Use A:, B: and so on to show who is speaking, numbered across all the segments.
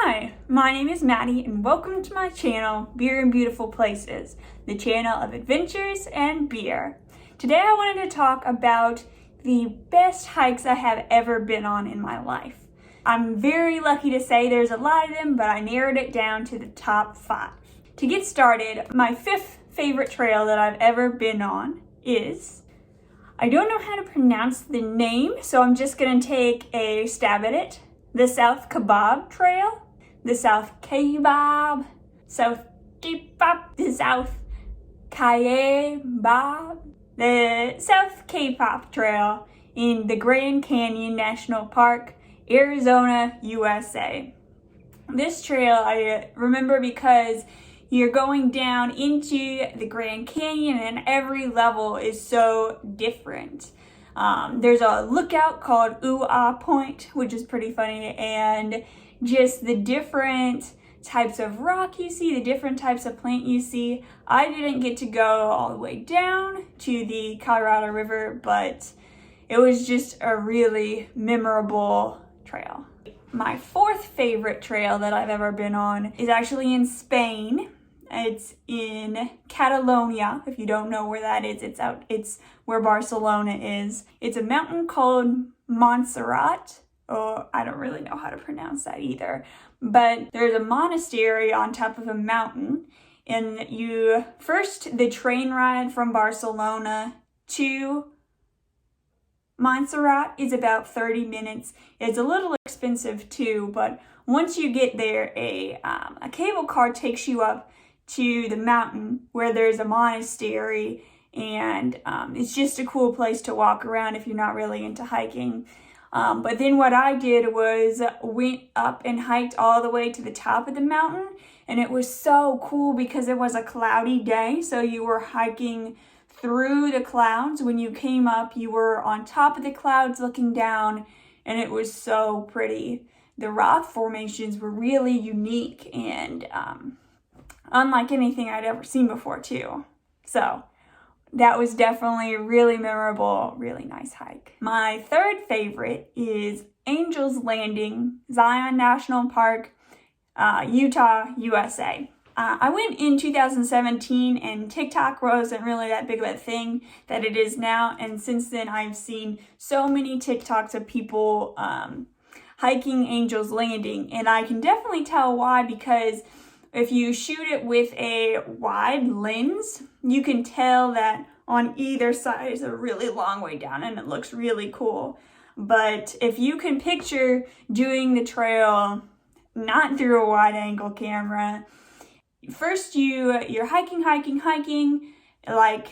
A: Hi, my name is Maddie and welcome to my channel, Beer and Beautiful Places, the channel of adventures and beer. Today I wanted to talk about the best hikes I have ever been on in my life. I'm very lucky to say there's a lot of them, but I narrowed it down to the top 5. To get started, my 5th favorite trail that I've ever been on is, I don't know how to pronounce the name, so I'm just going to take a stab at it. The South Kebab Trail, the South Kebab, South Kebab, the South Kebab, the South Kebab Trail in the Grand Canyon National Park, Arizona, USA. This trail I remember because you're going down into the Grand Canyon and every level is so different. There's a lookout called Point, which is pretty funny, and just the different types of rock you see, the different types of plant you see. I didn't get to go all the way down to the Colorado River, but it was just a really memorable trail. My 4th favorite trail that I've ever been on is actually in Spain. It's in Catalunya. If you don't know where that is, it's where Barcelona is. It's a mountain called Montserrat. Oh, I don't really know how to pronounce that either. But there's a monastery on top of a mountain. And the train ride from Barcelona to Montserrat is about 30 minutes. It's a little expensive too, but once you get there, a cable car takes you up to the mountain where there's a monastery, and it's just a cool place to walk around if you're not really into hiking. But then what I did was went up and hiked all the way to the top of the mountain, and it was so cool because it was a cloudy day, so you were hiking through the clouds. When you came up, you were on top of the clouds looking down, and it was so pretty. The rock formations were really unique and unlike anything I'd ever seen before too. So that was definitely a really memorable, really nice hike. My 3rd favorite is Angel's Landing, Zion National Park, Utah, USA. I went in 2017 and TikTok wasn't really that big of a thing that it is now. And since then I've seen so many TikToks of people hiking Angel's Landing. And I can definitely tell why, because if you shoot it with a wide lens, you can tell that on either side is a really long way down and it looks really cool. But if you can picture doing the trail not through a wide angle camera, first you're hiking, like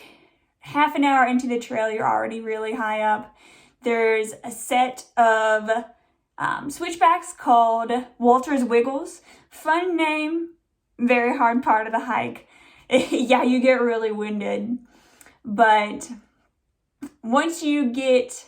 A: half an hour into the trail, you're already really high up. There's a set of switchbacks called Walter's Wiggles. Fun name. Very hard part of the hike. Yeah, you get really winded. But once you get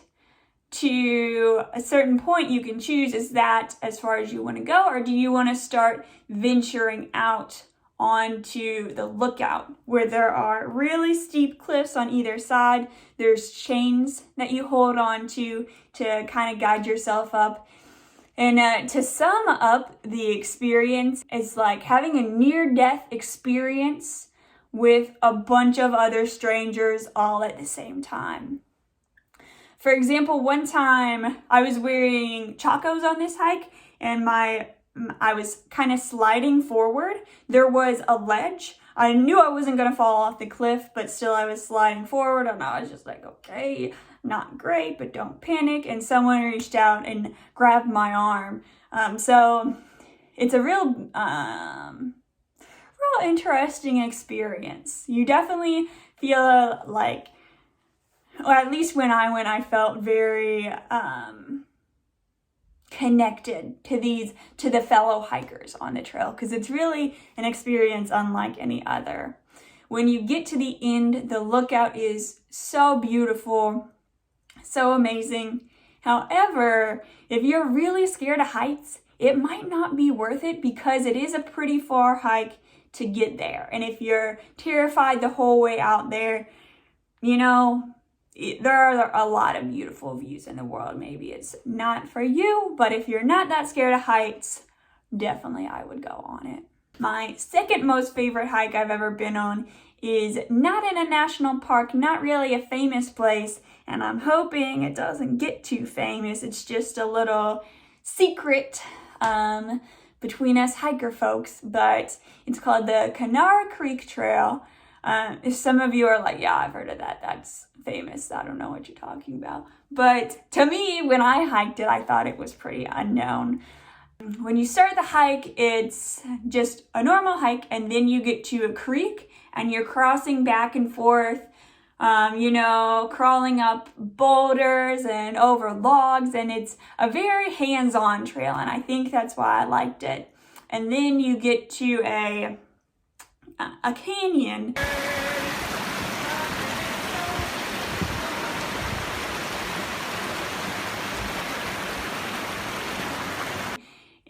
A: to a certain point, you can choose, is that as far as you want to go, or do you want to start venturing out onto the lookout where there are really steep cliffs on either side. There's chains that you hold on to kind of guide yourself up. And to sum up the experience, it's like having a near-death experience with a bunch of other strangers all at the same time. For example, one time I was wearing chacos on this hike and I was kind of sliding forward. There was a ledge. I knew I wasn't going to fall off the cliff, but still I was sliding forward and I was just like, okay, not great, but don't panic. And someone reached out and grabbed my arm. So it's a real interesting experience. You definitely feel like, or at least when I went, I felt very connected to the fellow hikers on the trail, because it's really an experience unlike any other. When you get to the end, the lookout is so beautiful, so amazing. However, if you're really scared of heights, it might not be worth it because it is a pretty far hike to get there. And if you're terrified the whole way out there, there are a lot of beautiful views in the world. Maybe it's not for you, but if you're not that scared of heights, definitely I would go on it. My second most favorite hike I've ever been on is not in a national park, not really a famous place, and I'm hoping it doesn't get too famous. It's just a little secret between us hiker folks, but it's called the Canara Creek Trail. If some of you are like, yeah, I've heard of that, that's famous, I don't know what you're talking about. But to me, when I hiked it, I thought it was pretty unknown. When you start the hike, it's just a normal hike, and then you get to a creek and you're crossing back and forth, crawling up boulders and over logs, and it's a very hands-on trail, and I think that's why I liked it. And then you get to a canyon.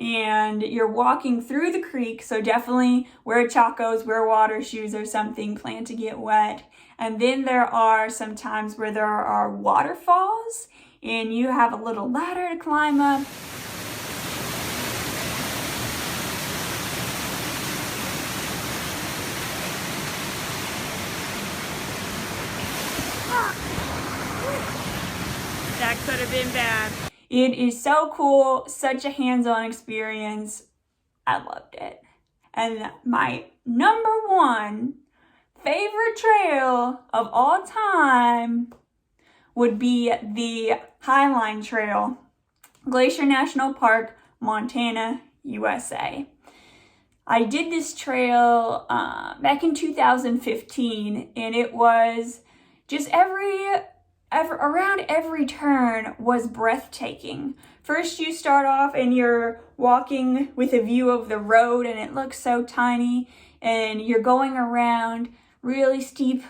A: And you're walking through the creek, so definitely wear chacos, wear water shoes or something, plan to get wet. And then there are some times where there are waterfalls, and you have a little ladder to climb up. That could have been bad. It is so cool, such a hands-on experience. I loved it. And my number one favorite trail of all time would be the Highline Trail, Glacier National Park, Montana, USA. I did this trail back in 2015, and it was just around every turn was breathtaking. First you start off and you're walking with a view of the road, and it looks so tiny, and you're going around really steep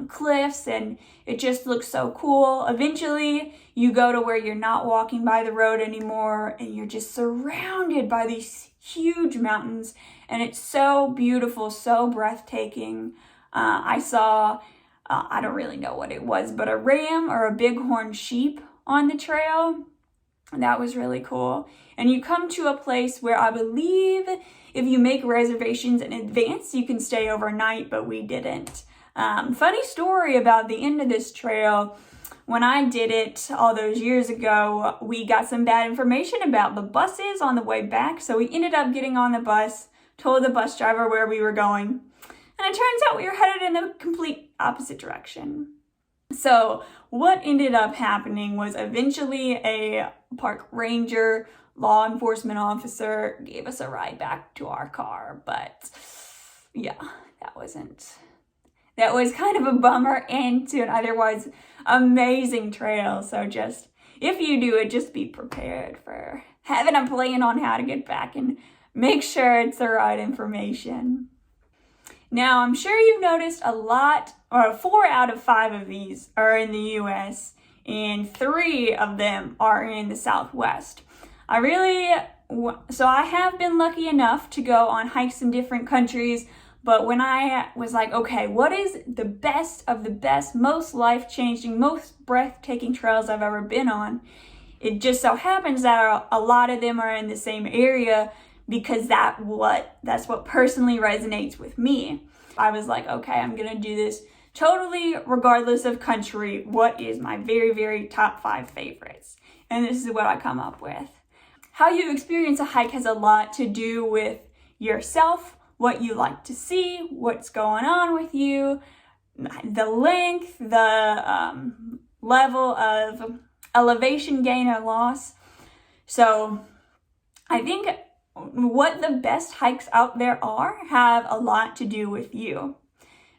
A: cliffs, and it just looks so cool. Eventually you go to where you're not walking by the road anymore, and you're just surrounded by these huge mountains, and it's so beautiful, so breathtaking. I saw I don't really know what it was, but a ram or a bighorn sheep on the trail. That was really cool. And you come to a place where I believe if you make reservations in advance, you can stay overnight, but we didn't. Funny story about the end of this trail. When I did it all those years ago, we got some bad information about the buses on the way back. So we ended up getting on the bus, told the bus driver where we were going. And it turns out we were headed in the complete opposite direction. So what ended up happening was eventually a park ranger, law enforcement officer gave us a ride back to our car. But yeah, that was kind of a bummer end to an otherwise amazing trail. So just, if you do it, just be prepared for having a plan on how to get back and make sure it's the right information. Now, I'm sure you've noticed 4 out of 5 of these are in the US, and 3 of them are in the Southwest. So I have been lucky enough to go on hikes in different countries, but when I was like, okay, what is the best of the best, most life-changing, most breathtaking trails I've ever been on? It just so happens that a lot of them are in the same area, because that's what personally resonates with me. I was like, okay, I'm gonna do this totally regardless of country. What is my very, very top 5 favorites? And this is what I come up with. How you experience a hike has a lot to do with yourself, what you like to see, what's going on with you, the length, the level of elevation gain or loss. So I think what the best hikes out there are have a lot to do with you.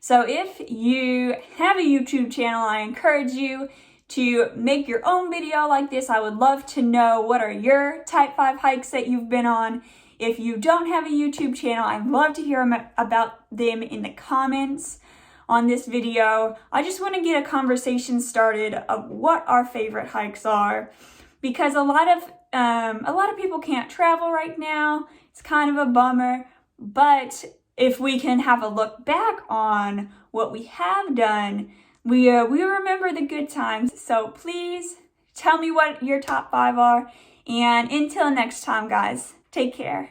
A: So if you have a YouTube channel, I encourage you to make your own video like this. I would love to know, what are your type 5 hikes that you've been on. If you don't have a YouTube channel, I'd love to hear about them in the comments on this video. I just want to get a conversation started of what our favorite hikes are, because a lot of people can't travel right now. It's kind of a bummer, but if we can have a look back on what we have done, we remember the good times. So please tell me what your top 5 are, and until next time, guys, Take care.